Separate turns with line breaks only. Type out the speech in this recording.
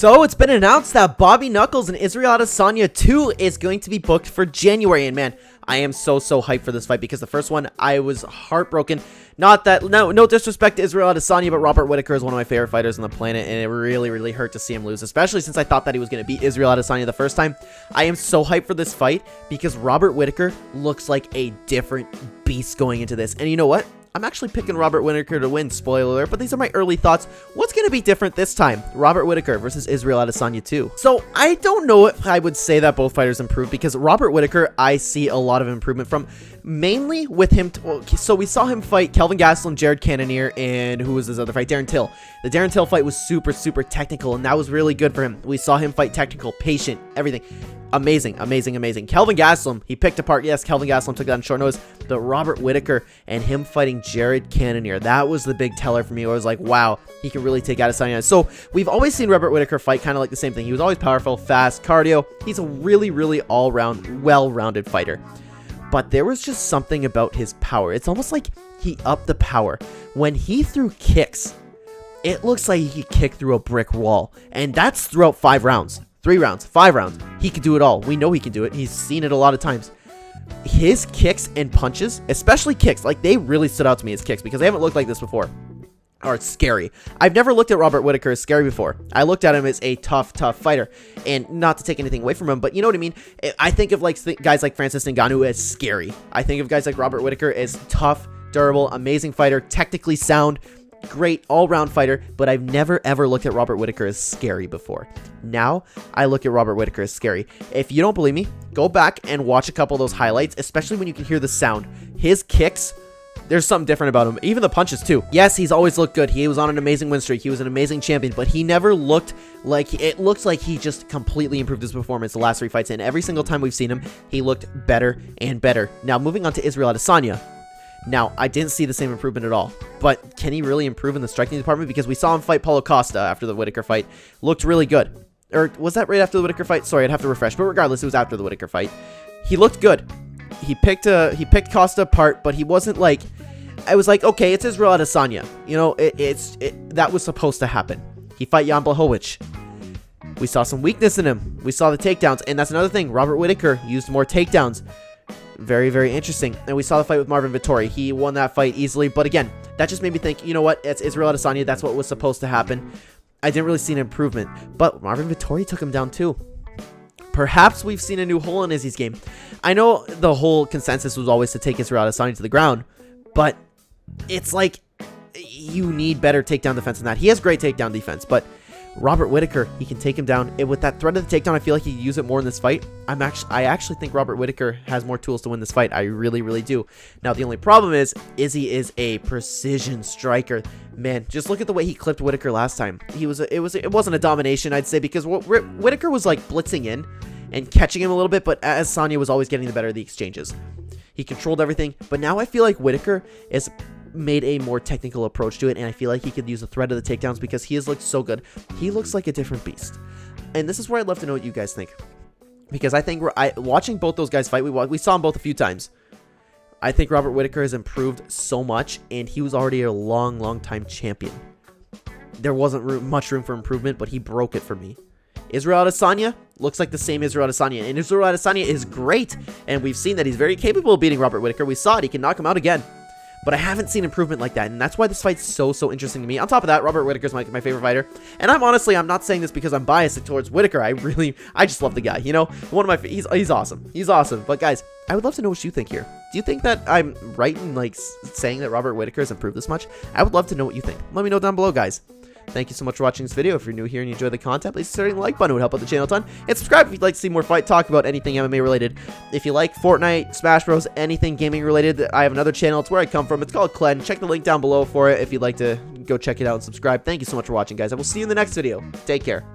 So it's been announced that Bobby Knuckles and Israel Adesanya 2 is going to be booked for January, and man, I am so hyped for this fight because the first one I was heartbroken. Not that no disrespect to Israel Adesanya, but Robert Whittaker is one of my favorite fighters on the planet, and it really hurt to see him lose, especially since I thought that he was going to beat Israel Adesanya the first time. I am so hyped for this fight because Robert Whittaker looks like a different beast going into this, and you know what? I'm actually picking Robert Whittaker to win, spoiler alert, but these are my early thoughts. What's going to be different this time? Robert Whittaker versus Israel Adesanya 2. So, I don't know if I would say that both fighters improved, because Robert Whittaker, I see a lot of improvement from, mainly with him. So, we saw him fight Kelvin Gastelum, Jared Cannonier, and who was his other fight? Darren Till. The Darren Till fight was super technical, and that was really good for him. We saw him fight technical, patient, everything. Amazing. Kelvin Gastelum, he picked apart. Yes, Kelvin Gastelum took that on short notice. But Robert Whittaker and him fighting Jared Cannonier, that was the big teller for me. I was like, wow, he can really take Adesanya. So we've always seen Robert Whittaker fight kind of like the same thing. He was always powerful, fast, cardio. He's a really all-round, well-rounded fighter. But there was just something about his power. It's almost like he upped the power. When he threw kicks, it looks like he could kick through a brick wall. And that's throughout 5 rounds. 3 rounds, 5 rounds. He can do it all. We know he can do it. He's seen it a lot of times. His kicks and punches, especially kicks, like they really stood out to me as kicks because they haven't looked like this before. Or it's scary. I've never looked at Robert Whittaker as scary before. I looked at him as a tough fighter. And not to take anything away from him, but you know what I mean? I think of like guys like Francis Ngannou as scary. I think of guys like Robert Whittaker as tough, durable, amazing fighter, technically sound, great all-round fighter, but I've never ever looked at Robert Whittaker as scary before. Now, I look at Robert Whittaker as scary. If you don't believe me, go back and watch a couple of those highlights, especially when you can hear the sound. His kicks, there's something different about him. Even the punches, too. Yes, he's always looked good. He was on an amazing win streak. He was an amazing champion, but he never looked like... It looks like he just completely improved his performance the last 3 fights, and every single time we've seen him, he looked better and better. Now, moving on to Israel Adesanya. Now, I didn't see the same improvement at all, but can he really improve in the striking department? Because we saw him fight Paulo Costa after the Whittaker fight. Looked really good. Or was that right after the Whittaker fight? Sorry, I'd have to refresh. But regardless, it was after the Whittaker fight. He looked good. He picked Costa apart, but he wasn't like... I was like, okay, it's Israel Adesanya. You know, that was supposed to happen. He fight Jan Blachowicz. We saw some weakness in him. We saw the takedowns, and that's another thing. Robert Whittaker used more takedowns. Very interesting. And we saw the fight with Marvin Vettori. He won that fight easily, but again, that just made me think, you know what, it's Israel Adesanya. That's what was supposed to happen. I didn't really see an improvement, but Marvin Vettori took him down too. Perhaps we've seen a new hole in Izzy's game. I know the whole consensus was always to take Israel Adesanya to the ground, but it's like you need better takedown defense than that. He has great takedown defense, but Robert Whittaker, he can take him down. And with that threat of the takedown, I feel like he can use it more in this fight. I actually think Robert Whittaker has more tools to win this fight. I really do. Now, the only problem is, Izzy is a precision striker. Man, just look at the way he clipped Whittaker last time. It wasn't a domination, I'd say, because Whittaker was like blitzing in and catching him a little bit, but Adesanya was always getting the better of the exchanges. He controlled everything, but now I feel like Whittaker is made a more technical approach to it, and I feel like he could use the threat of the takedowns because he has looked so good. He looks like a different beast, and this is where I'd love to know what you guys think, because I think watching both those guys fight, we saw them both a few times. I think Robert Whittaker has improved so much, and he was already a long time champion. There wasn't much room for improvement, but he broke it for me. Israel Adesanya looks like the same Israel Adesanya, and Israel Adesanya is great, and we've seen that he's very capable of beating Robert Whittaker. We saw it. He can knock him out again. But I haven't seen improvement like that, and that's why this fight's so interesting to me. On top of that, Robert Whittaker's my favorite fighter, and I'm not saying this because I'm biased towards Whittaker. I just love the guy, you know? He's awesome. He's awesome. But guys, I would love to know what you think here. Do you think that I'm right in like saying that Robert Whittaker has improved this much? I would love to know what you think. Let me know down below, guys. Thank you so much for watching this video. If you're new here and you enjoy the content, please consider hitting the like button. It would help out the channel a ton. And subscribe if you'd like to see more fight talk about anything MMA related. If you like Fortnite, Smash Bros, anything gaming related, I have another channel. It's where I come from. It's called CLEN. Check the link down below for it if you'd like to go check it out and subscribe. Thank you so much for watching, guys. I will see you in the next video. Take care.